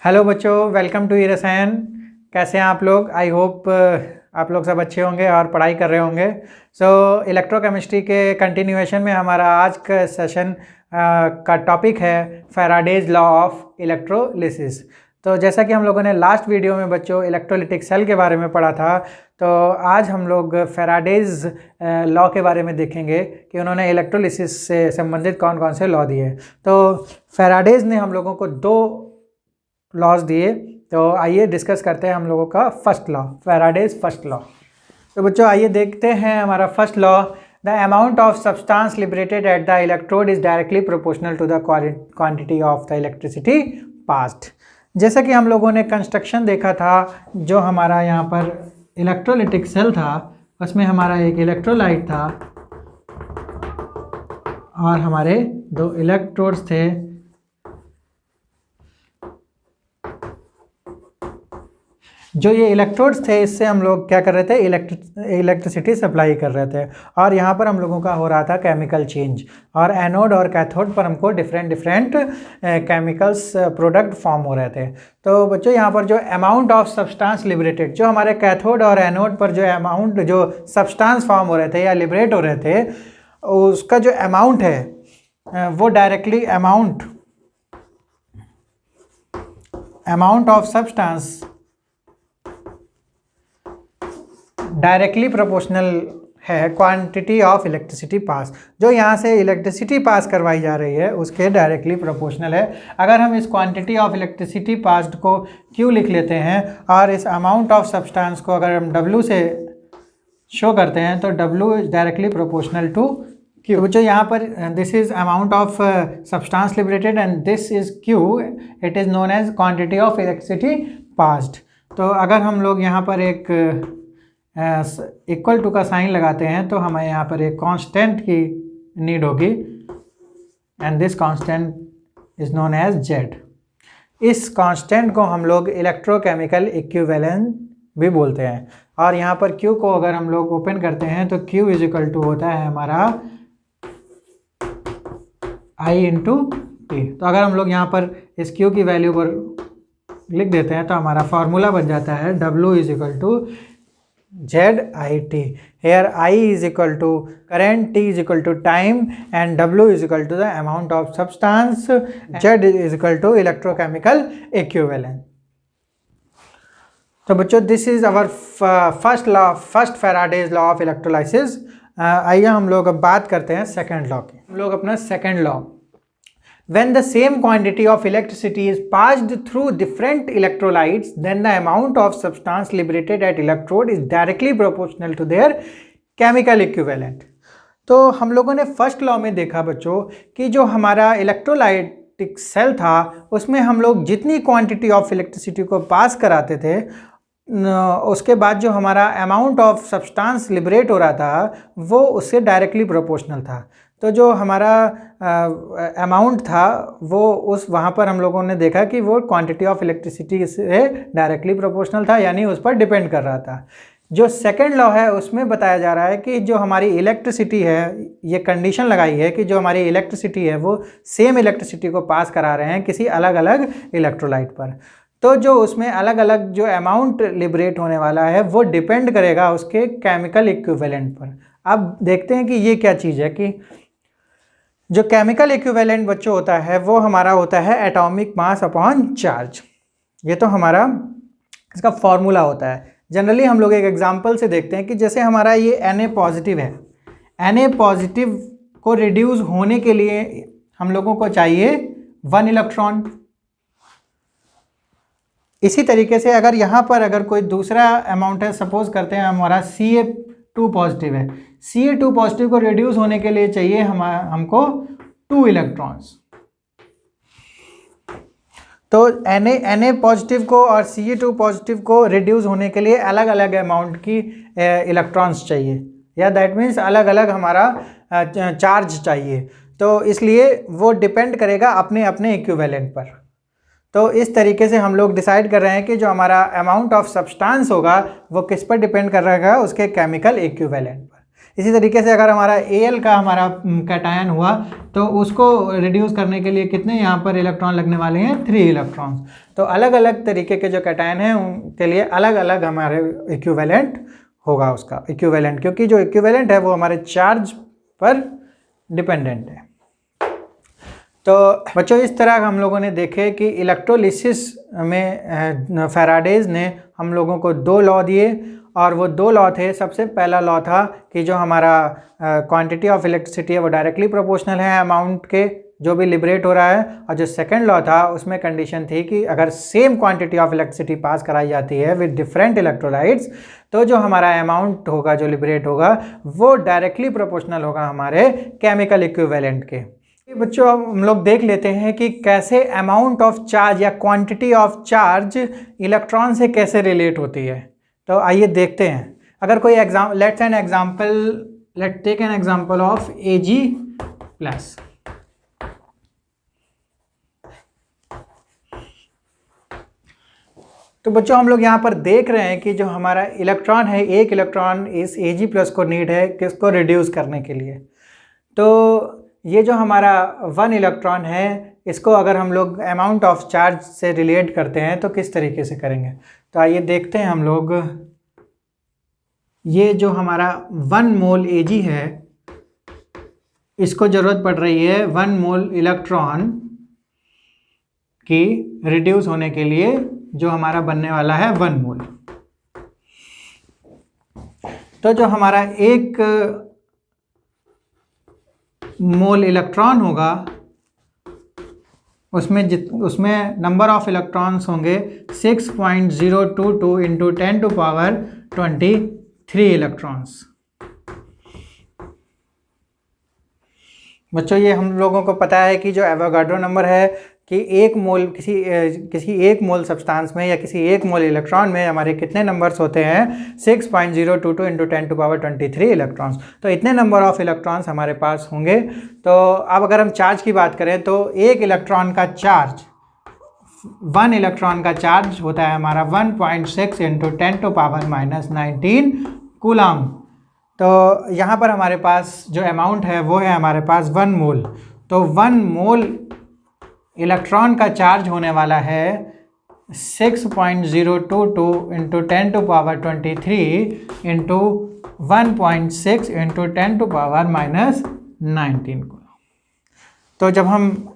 Hello बच्चों, welcome to ई रसायन। कैसे हैं आप लोग? आई होप आप लोग सब अच्छे होंगे और पढ़ाई कर रहे होंगे। इलेक्ट्रोकेमिस्ट्री के कंटिन्यूएशन में हमारा आज का सेशन का टॉपिक है फैराडेज लॉ ऑफ इलेक्ट्रोलिसिस। तो जैसा कि हम लोगों ने लास्ट वीडियो में बच्चों इलेक्ट्रोलिटिक सेल के बारे में पढ़ा था, तो आज हम लोग फैराडेज लॉ के बारे में देखेंगे कि उन्होंने इलेक्ट्रोलिसिस से संबंधित कौन कौन से लॉ दिए। तो फैराडेज ने हम लोगों को दो लॉज दिए। तो आइए डिस्कस करते हैं हम लोगों का first law, Faraday's first law. तो बच्चों आइए देखते हैं हमारा first law. The amount of substance liberated at the electrode is directly proportional to the quantity of the electricity passed. जैसा कि हम लोगों ने कंस्ट्रक्शन देखा था, जो हमारा यहाँ पर इलेक्ट्रोलिटिक सेल था उसमें हमारा एक इलेक्ट्रोलाइट था और हमारे दो इलेक्ट्रोड्स थे। जो ये इलेक्ट्रोड्स थे, इससे हम लोग क्या कर रहे थे, इलेक्ट्रिसिटी सप्लाई कर रहे थे। और यहाँ पर हम लोगों का हो रहा था केमिकल चेंज, और एनोड और कैथोड पर हमको डिफरेंट केमिकल्स प्रोडक्ट फॉर्म हो रहे थे। तो बच्चों यहाँ पर जो अमाउंट ऑफ सब्सटेंस लिबरेटेड, जो हमारे कैथोड और एनोड पर जो सब्सटेंस फॉर्म हो रहे थे या लिबरेट हो रहे थे, उसका जो अमाउंट है वो directly amount of substance directly proportional है क्वांटिटी ऑफ इलेक्ट्रिसिटी पास। जो यहाँ से इलेक्ट्रिसिटी पास करवाई जा रही है उसके डायरेक्टली प्रोपोर्शनल है। अगर हम इस क्वांटिटी ऑफ इलेक्ट्रिसिटी पास्ड को Q लिख लेते हैं और इस अमाउंट ऑफ सब्सटेंस को अगर हम W से शो करते हैं तो W is directly proportional to Q। तो बच्चों यहाँ पर this is amount of substance liberated and this is Q, it is known as quantity of electricity passed. तो अगर हम लोग यहाँ पर एक इक्वल टू का साइन लगाते हैं तो हमें यहाँ पर एक कांस्टेंट की नीड होगी and this constant is known as Z। इस कांस्टेंट को हम लोग इलेक्ट्रोकेमिकल इक्विवेलेंट भी बोलते हैं। और यहाँ पर Q को अगर हम लोग ओपन करते हैं तो Q इज इक्वल टू होता है हमारा I इंटू T। तो अगर हम लोग यहाँ पर इस Q की वैल्यू पर लिख देते हैं तो हमारा फॉर्मूला बन जाता है W is equal to ZIT। Here I is equal to current, T is equal to time and W is equal to the amount of substance, Z is equal to electrochemical equivalent। तो बच्चों this is our first law, first Faraday's law of electrolysis. आइए हम लोग अब बात करते हैं second law की। हम लोग अपना second law, when the same quantity of electricity is passed through different electrolytes, then the amount of substance liberated at electrode is directly proportional to their chemical equivalent। तो हम लोगों ने फर्स्ट लॉ में देखा बच्चों कि जो हमारा इलेक्ट्रोलाइटिक सेल था उसमें हम लोग जितनी क्वांटिटी ऑफ इलेक्ट्रिसिटी को पास कराते थे, उसके बाद जो हमारा अमाउंट ऑफ सब्सटेंस लिबरेट हो रहा था वो उससे डायरेक्टली प्रोपोर्शनल था। तो जो हमारा अमाउंट था वो उस वहाँ पर हम लोगों ने देखा कि वो क्वांटिटी ऑफ इलेक्ट्रिसिटी से डायरेक्टली प्रोपोर्शनल था, यानी उस पर डिपेंड कर रहा था। जो सेकंड लॉ है उसमें बताया जा रहा है कि जो हमारी इलेक्ट्रिसिटी है, ये कंडीशन लगाई है कि जो हमारी इलेक्ट्रिसिटी है वो सेम इलेक्ट्रिसिटी को पास करा रहे हैं किसी अलग अलग इलेक्ट्रोलाइट पर। तो जो उसमें अलग अलग जो अमाउंट लिबरेट होने वाला है वो डिपेंड करेगा उसके केमिकल इक्विवेलेंट पर। अब देखते हैं कि ये क्या चीज़ है कि जो केमिकल इक्विवेलेंट बच्चों होता है वो हमारा होता है एटॉमिक मास अपॉन चार्ज। ये तो हमारा इसका फॉर्मूला होता है। जनरली हम लोग एक एग्जांपल से देखते हैं कि जैसे हमारा ये Na पॉजिटिव है, Na पॉजिटिव को रिड्यूस होने के लिए हम लोगों को चाहिए 1 इलेक्ट्रॉन। इसी तरीके से अगर यहाँ पर अगर कोई दूसरा अमाउंट है, सपोज करते हैं हमारा Ca2 पॉजिटिव है, Ca2 पॉजिटिव को रिड्यूस होने के लिए चाहिए हमको 2 इलेक्ट्रॉन्स। तो Na पॉजिटिव को और Ca2 पॉजिटिव को रिड्यूस होने के लिए अलग अलग अमाउंट की इलेक्ट्रॉन्स चाहिए, या दैट मीन्स अलग अलग हमारा चार्ज चाहिए। तो इसलिए वो डिपेंड करेगा अपने अपने इक्विवेलेंट पर। तो इस तरीके से हम लोग डिसाइड कर रहे हैं कि जो हमारा अमाउंट ऑफ सब्सटेंस होगा वो किस पर डिपेंड कर रहेगा, उसके केमिकल इक्विवेलेंट पर। इसी तरीके से अगर हमारा Al का हमारा कैटायन हुआ तो उसको रिड्यूस करने के लिए कितने यहाँ पर इलेक्ट्रॉन लगने वाले हैं, 3 इलेक्ट्रॉन्स। तो अलग अलग तरीके के जो कैटायन हैं उनके लिए अलग अलग हमारे इक्विवेलेंट होगा, उसका इक्विवेलेंट, क्योंकि जो इक्विवेलेंट है वो हमारे चार्ज पर डिपेंडेंट है। तो बच्चों इस तरह हम लोगों ने देखे कि इलेक्ट्रोलिसिस में फैराडेज ने हम लोगों को 2 लॉ दिए, और वो 2 लॉ थे। सबसे पहला लॉ था कि जो हमारा क्वांटिटी ऑफ इलेक्ट्रिसिटी है वो डायरेक्टली प्रोपोर्शनल है अमाउंट के जो भी लिबरेट हो रहा है, और जो सेकंड लॉ था उसमें कंडीशन थी कि अगर same quantity of electricity pass कराई जाती है विद डिफरेंट इलेक्ट्रोलाइट्स तो जो हमारा अमाउंट होगा जो लिबरेट होगा वो डायरेक्टली प्रोपोर्शनल होगा हमारे केमिकल इक्विवेलेंट के। बच्चों अब हम लोग देख लेते हैं कि कैसे अमाउंट ऑफ चार्ज या क्वांटिटी ऑफ चार्ज इलेक्ट्रॉन से कैसे रिलेट होती है। तो आइए देखते हैं। अगर कोई let's take an example of Ag plus. तो बच्चों हम लोग यहाँ पर देख रहे हैं कि जो हमारा इलेक्ट्रॉन है, एक इलेक्ट्रॉन इस Ag प्लस को नीड है किसको रिड्यूस करने के लिए। तो ये जो हमारा 1 इलेक्ट्रॉन है इसको अगर हम लोग अमाउंट ऑफ चार्ज से रिलेट करते हैं तो किस तरीके से करेंगे। तो आइए देखते हैं हम लोग। ये जो हमारा 1 मोल Ag है इसको ज़रूरत पड़ रही है 1 मोल इलेक्ट्रॉन की रिड्यूस होने के लिए, जो हमारा बनने वाला है 1 मोल। तो जो हमारा 1 मोल इलेक्ट्रॉन होगा उसमें नंबर ऑफ इलेक्ट्रॉन्स होंगे 6.022 इंटू 10 टू पावर 23 इलेक्ट्रॉन्स। बच्चों ये हम लोगों को पता है कि जो एवोगाड्रो नंबर है कि 1 मोल किसी 1 मोल सब्सटेंस में या किसी 1 मोल इलेक्ट्रॉन में हमारे कितने नंबर्स होते हैं, 6.022 इंटू 10 टू पावर 23 इलेक्ट्रॉन्स। तो इतने नंबर ऑफ इलेक्ट्रॉन्स हमारे पास होंगे। तो अब अगर हम चार्ज की बात करें तो 1 इलेक्ट्रॉन का चार्ज, 1 इलेक्ट्रॉन का चार्ज होता है हमारा 1.6 इंटू 10 टू पावर -19 कूलम। तो यहाँ पर हमारे पास जो अमाउंट है वो है हमारे पास 1 मोल। तो 1 मोल इलेक्ट्रॉन का चार्ज होने वाला है 6.022 into 10 to power 23 into 1.6 into 10 to power -19 को। तो जब हम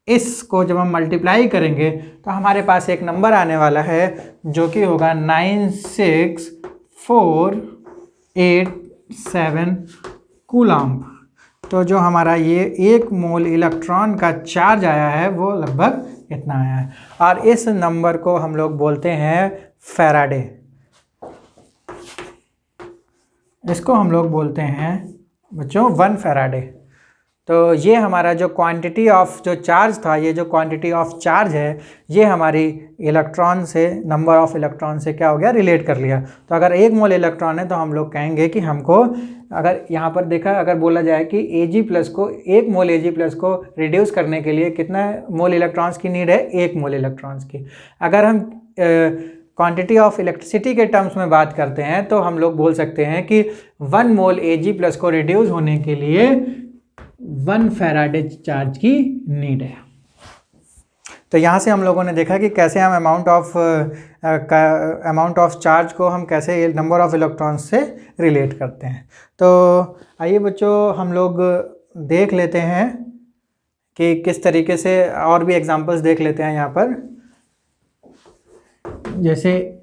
जब हम मल्टीप्लाई करेंगे तो हमारे पास एक नंबर आने वाला है जो कि होगा 96487 कूलम। तो जो हमारा ये 1 मोल इलेक्ट्रॉन का चार्ज आया है वो लगभग इतना आया है, और इस नंबर को हम लोग बोलते हैं फैराडे। इसको हम लोग बोलते हैं बच्चों 1 फैराडे। तो ये हमारा जो क्वांटिटी ऑफ जो चार्ज था, ये जो क्वांटिटी ऑफ चार्ज है ये हमारी इलेक्ट्रॉन से, नंबर ऑफ इलेक्ट्रॉन से क्या हो गया, रिलेट कर लिया। तो अगर 1 मोल इलेक्ट्रॉन है तो हम लोग कहेंगे कि हमको, अगर यहाँ पर देखा, अगर बोला जाए कि Ag प्लस को 1 मोल Ag प्लस को रिड्यूस करने के लिए कितना मोल इलेक्ट्रॉन्स की नीड है, 1 मोल इलेक्ट्रॉन्स की। अगर हम क्वांटिटी ऑफ इलेक्ट्रिसिटी के टर्म्स में बात करते हैं तो हम लोग बोल सकते हैं कि 1 मोल Ag प्लस को रिड्यूस होने के लिए 1 फैराडे चार्ज की नीड है। तो यहाँ से हम लोगों ने देखा कि कैसे हम अमाउंट ऑफ चार्ज को हम कैसे नंबर ऑफ इलेक्ट्रॉन्स से रिलेट करते हैं। तो आइए बच्चों हम लोग देख लेते हैं कि किस तरीके से, और भी एग्जांपल्स देख लेते हैं यहाँ पर। जैसे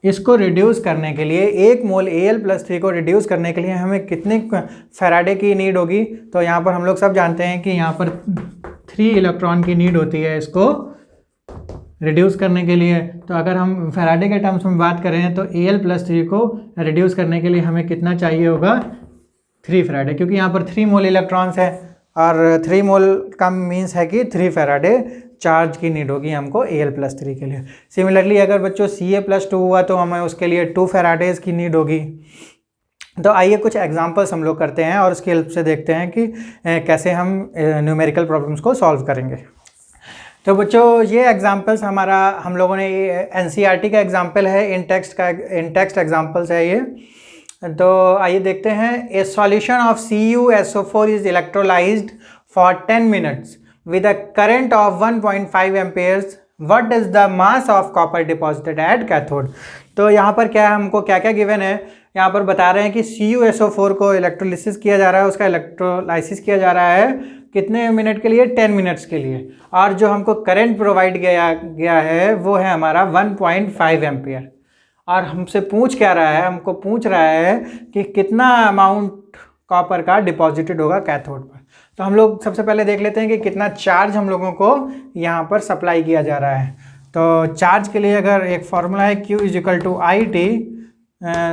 इसको रिड्यूस करने के लिए 1 मोल Al+3 को रिड्यूस करने के लिए हमें कितने फैराडे की नीड होगी। तो यहाँ पर हम लोग सब जानते हैं कि यहाँ पर 3 इलेक्ट्रॉन की नीड होती है इसको रिड्यूस करने के लिए। तो अगर हम फैराडे के टर्म्स में बात करें तो Al+3 को रिड्यूस करने के लिए हमें कितना चाहिए होगा, 3 फैराडे, क्योंकि यहाँ पर 3 मोल इलेक्ट्रॉन्स है और 3 मोल का मीन्स है कि 3 फैराडे चार्ज की नीड होगी हमको Al+3 के लिए। सिमिलरली अगर बच्चों Ca+2 हुआ तो हमें उसके लिए 2 फैराडेज की नीड होगी। तो आइए कुछ एग्जांपल्स हम लोग करते हैं और उसकी हेल्प से देखते हैं कि कैसे हम न्यूमेरिकल प्रॉब्लम्स को सॉल्व करेंगे। तो बच्चों ये एग्जांपल्स हम लोगों ने NCERT का एग्जांपल है, इन टेक्स्ट एग्जांपल्स है ये। तो आइए देखते हैं। ए solution of CuSO4 is electrolysed for 10 minutes with a current of 1.5 Ampere's. What is the mass of copper deposited at cathode. तो यहाँ पर क्या हमको क्या क्या गिवन है, यहाँ पर बता रहे हैं कि CuSO4 को इलेक्ट्रोलिसिस किया जा रहा है, उसका इलेक्ट्रोलाइसिस किया जा रहा है कितने मिनट के लिए, 10 मिनट्स के लिए। और जो हमको करंट प्रोवाइड किया गया है वो है हमारा 1.5 एम्पियर। और हमसे पूछ क्या रहा है, हमको पूछ रहा है कि कितना अमाउंट कॉपर का डिपॉजिटेड होगा कैथोड पर। तो हम लोग सबसे पहले देख लेते हैं कि कितना चार्ज हम लोगों को यहाँ पर सप्लाई किया जा रहा है। तो चार्ज के लिए अगर एक फॉर्मूला है Q = IT,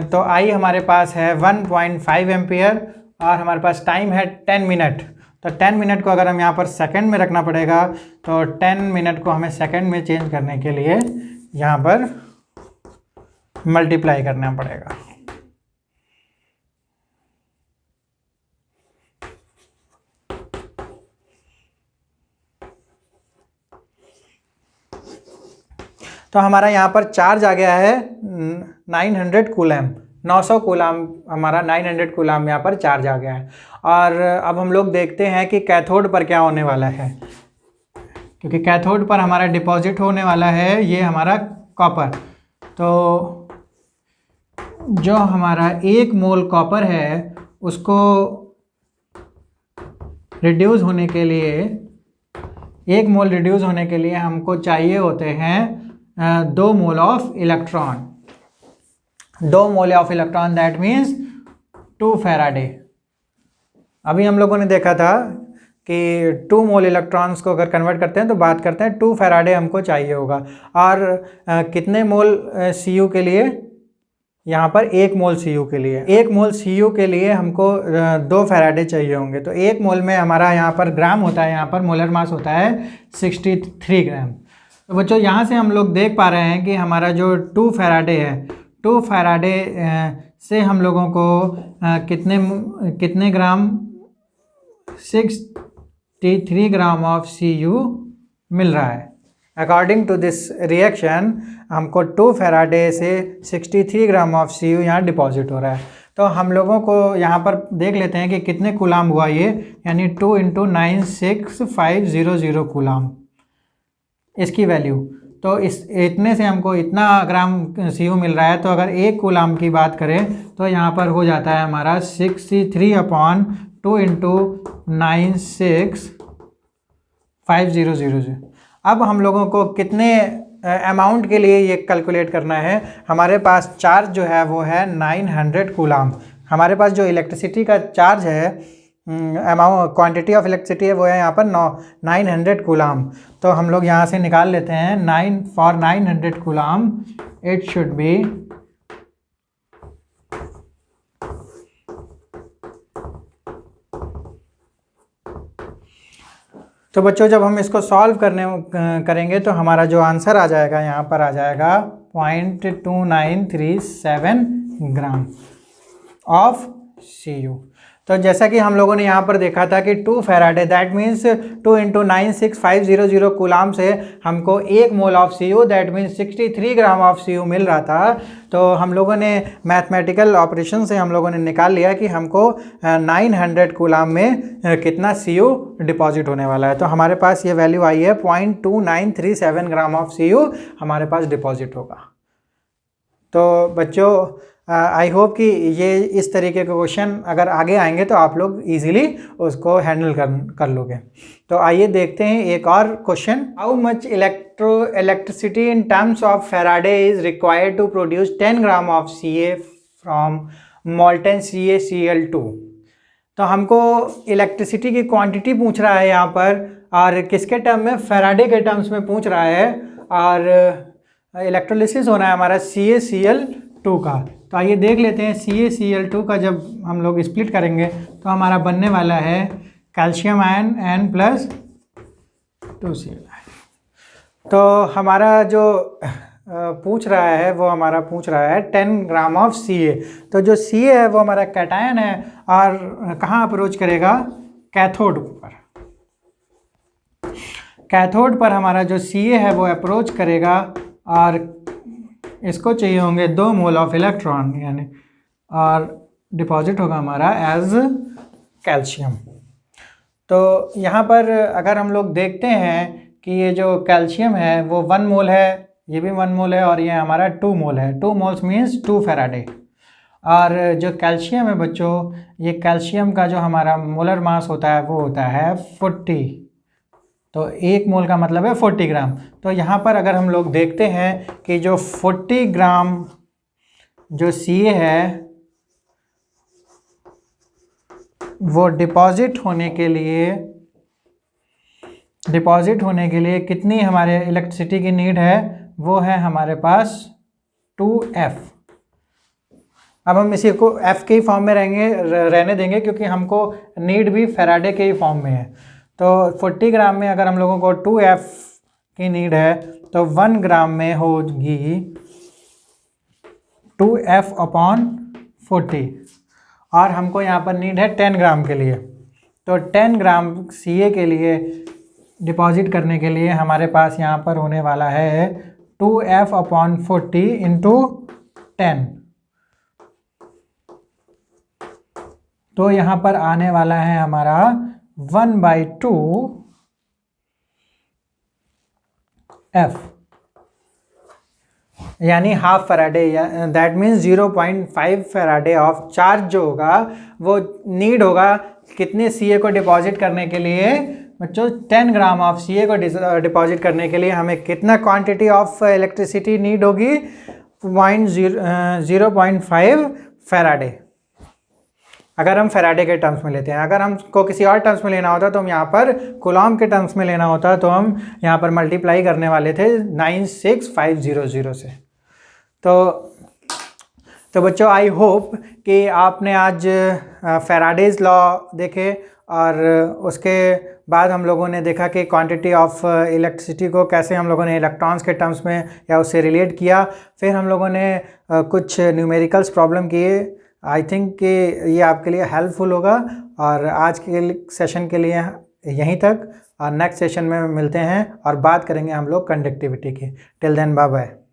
तो I हमारे पास है 1.5 एम्पियर और हमारे पास टाइम है 10 मिनट। तो 10 मिनट को अगर हम यहाँ पर सेकंड में रखना पड़ेगा, तो 10 मिनट को हमें सेकंड में चेंज करने के लिए यहाँ पर मल्टीप्लाई करना पड़ेगा। तो हमारा यहाँ पर चार्ज आ गया है 900 कूलम, 900 कूलम हमारा 900 कूलम यहाँ पर चार्ज आ गया है। और अब हम लोग देखते हैं कि कैथोड पर क्या होने वाला है, क्योंकि कैथोड पर हमारा डिपॉजिट होने वाला है ये हमारा कॉपर। तो जो हमारा 1 मोल कॉपर है उसको रिड्यूस होने के लिए, 1 मोल रिड्यूस होने के लिए हमको चाहिए होते हैं 2 mole of electron. 2 mole of electron that means 2 Faraday. अभी हम लोगों ने देखा था कि 2 मोल इलेक्ट्रॉन्स को अगर कन्वर्ट करते हैं तो बात करते हैं 2 फैराडे हमको चाहिए होगा। और कितने मोल Cu के लिए, यहाँ पर 1 मोल Cu के लिए, 1 मोल Cu के लिए हमको 2 फैराडे चाहिए होंगे। तो 1 मोल में हमारा यहाँ पर ग्राम होता है, यहाँ पर मोलर मास होता है 63 ग्राम। तो बच्चों यहाँ से हम लोग देख पा रहे हैं कि हमारा जो 2 फैराडे है, 2 फैराडे से हम लोगों को कितने ग्राम, 63 ग्राम ऑफ Cu मिल रहा है। अकॉर्डिंग टू दिस रिएक्शन हमको 2 फैराडे से 63 ग्राम ऑफ Cu यहाँ डिपॉजिट हो रहा है। तो हम लोगों को यहाँ पर देख लेते हैं कि कितने कूलाम हुआ ये, यानी 2 × 96500 कूलाम इसकी वैल्यू। तो इस इतने से हमको इतना ग्राम Cu मिल रहा है। तो अगर 1 कूलाम की बात करें तो यहाँ पर हो जाता है हमारा 63/2 × 96500। अब हम लोगों को कितने अमाउंट के लिए ये कैलकुलेट करना है। हमारे पास चार्ज जो है वो है 900 कूलाम। हमारे पास जो इलेक्ट्रिसिटी का चार्ज है, अमाउंट क्वांटिटी ऑफ इलेक्ट्रिसिटी है वो है यहाँ पर 900 कूलाम। तो हम लोग यहाँ से निकाल लेते हैं 900 कूलाम इट शुड बी तो बच्चों जब हम इसको सॉल्व करेंगे तो हमारा जो आंसर आ जाएगा यहाँ पर आ जाएगा 0.2937 ग्राम ऑफ Cu। तो जैसा कि हम लोगों ने यहाँ पर देखा था कि 2 फैराडे दैट मीन्स 2 × 96500 कूलाम से हमको 1 mole of Cu that means 63 gram of Cu मिल रहा था। तो हम लोगों ने मैथमेटिकल ऑपरेशन से हम लोगों ने निकाल लिया कि हमको 900 कूलाम में कितना Cu डिपॉजिट होने वाला है। तो हमारे पास ये वैल्यू आई है 0.2937 ग्राम ऑफ Cu हमारे पास डिपॉजिट होगा। तो बच्चों आई होप कि ये इस तरीके के क्वेश्चन अगर आगे आएंगे तो आप लोग इजीली उसको हैंडल कर लोगे। तो आइए देखते हैं एक और question. How much electricity in terms of Faraday is required to produce 10 gram of Ca from molten CaCl2। तो हमको इलेक्ट्रिसिटी की क्वांटिटी पूछ रहा है यहाँ पर, और किसके टर्म में, फैराडे के टर्म्स में पूछ रहा है। और इलेक्ट्रोलिसिस होना है हमारा CaCl2 का। तो आइए देख लेते हैं CaCl2 का जब हम लोग स्प्लिट करेंगे तो हमारा बनने वाला है कैल्शियम आयन N+2Cl। तो हमारा जो पूछ रहा है वो हमारा पूछ रहा है 10 ग्राम ऑफ Ca। तो जो Ca है वो हमारा कैटायन है और कहाँ अप्रोच करेगा, कैथोड पर। कैथोड पर हमारा जो Ca है वो अप्रोच करेगा और इसको चाहिए होंगे 2 मोल ऑफ इलेक्ट्रॉन, यानी और डिपॉजिट होगा हमारा एज कैल्शियम। तो यहाँ पर अगर हम लोग देखते हैं कि ये जो कैल्शियम है वो 1 मोल है, ये भी 1 मोल है, और ये हमारा 2 मोल है। 2 मोल्स मीन्स 2 फैराडे। और जो कैल्शियम है बच्चों, ये कैल्शियम का जो हमारा मोलर मास होता है वो होता है 40। तो 1 मोल का मतलब है 40 ग्राम। तो यहाँ पर अगर हम लोग देखते हैं कि जो 40 ग्राम जो Ca है वो डिपॉजिट होने के लिए कितनी हमारे इलेक्ट्रिसिटी की नीड है, वो है हमारे पास 2F। अब हम इसी को F के ही फॉर्म में रहने देंगे क्योंकि हमको नीड भी फैराडे के ही फॉर्म में है। तो 40 ग्राम में अगर हम लोगों को 2F की नीड है तो 1 ग्राम में होगी 2F अपॉन 40, और हमको यहाँ पर नीड है 10 ग्राम के लिए। तो 10 ग्राम Ca के लिए डिपॉजिट करने के लिए हमारे पास यहाँ पर होने वाला है 2F अपॉन 40 इंटू 10। तो यहाँ पर आने वाला है हमारा 1/2 F, यानी half Faraday, that means 0.5 Faraday of charge जो होगा वो नीड होगा कितने Ca को डिपॉजिट करने के लिए बच्चों। 10 ग्राम ऑफ Ca को डिपॉजिट करने के लिए हमें कितना क्वांटिटी ऑफ इलेक्ट्रिसिटी नीड होगी, 0.5 फैराडे। अगर हम फैराडे के टर्म्स में लेते हैं, अगर हमको किसी और टर्म्स में लेना होता तो हम यहाँ पर कूलॉम के टर्म्स में लेना होता तो हम यहाँ पर मल्टीप्लाई करने वाले थे 96500 से। तो बच्चों आई होप कि आपने आज फैराडेज लॉ देखे, और उसके बाद हम लोगों ने देखा कि क्वांटिटी ऑफ इलेक्ट्रिसिटी को कैसे हम लोगों ने इलेक्ट्रॉन्स के टर्म्स में या उससे रिलेट किया। फिर हम लोगों ने कुछ न्यूमेरिकल्स प्रॉब्लम किए। आई थिंक कि ये आपके लिए हेल्पफुल होगा। और आज के सेशन के लिए यहीं तक, और नेक्स्ट सेशन में मिलते हैं और बात करेंगे हम लोग कंडक्टिविटी की। Till then bye bye.